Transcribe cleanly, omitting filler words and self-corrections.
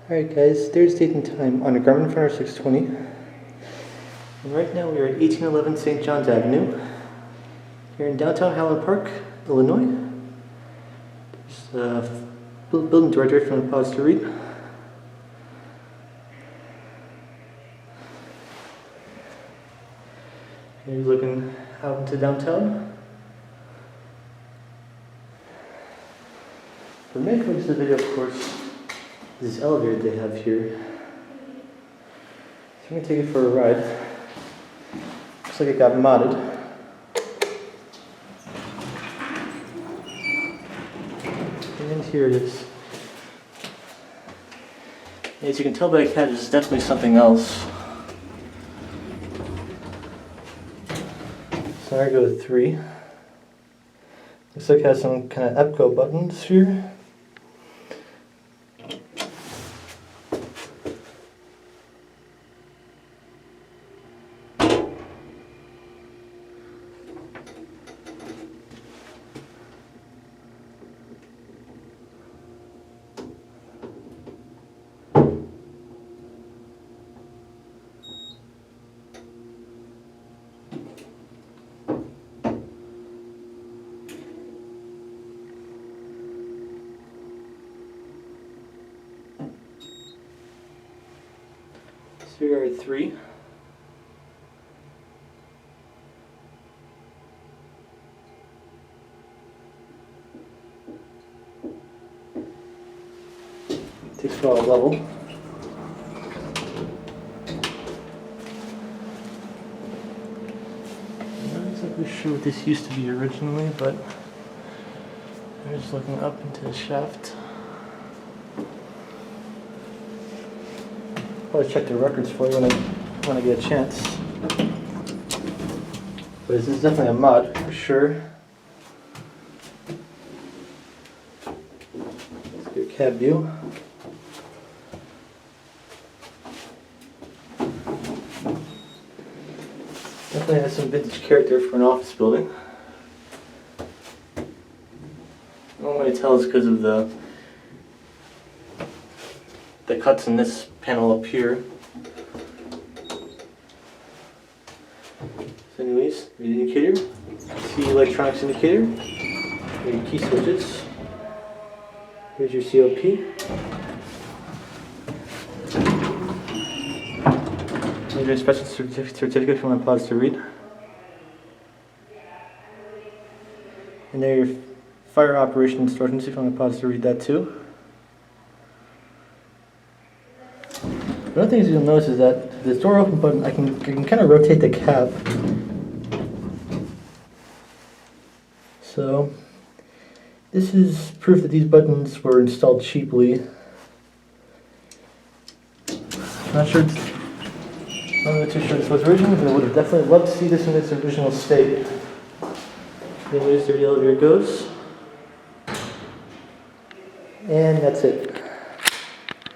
Alright guys, there's date and time on a Garmin Frontier 620. And right now we are at 1811 St. John's Avenue, here in downtown Highland Park, Illinois. There's a building director if you want to pause to read. Here's looking out into downtown. The main focus of the video, of course, this elevator they have here. So I'm going to take it for a ride. Looks like it got modded. And here it is. As you can tell by the cat, it's definitely something else. So I go with 3. Looks like it has some kind of EPCO buttons here. So we are at 3. Takes a while to level. I'm not exactly sure what this used to be originally, but I'm just looking up into the shaft. Probably check the records for you when I get a chance. But this is definitely a mod for sure. Let's get a cab view. Definitely has some vintage character for an office building. The only way to tell is because of the cuts in this panel up here. So anyways, the indicator, see electronics indicator, your key switches, here's your COP. Here's your inspection certificate if you want to pause to read. And there your fire operation instructions if you want to pause to read that too. One of the things you'll notice is that this door open button, I can kind of rotate the cap. So this is proof that these buttons were installed cheaply. Not sure. I'm not too sure this was original, but I would have definitely loved to see this in its original state. Anyways, there the elevator goes. And that's it.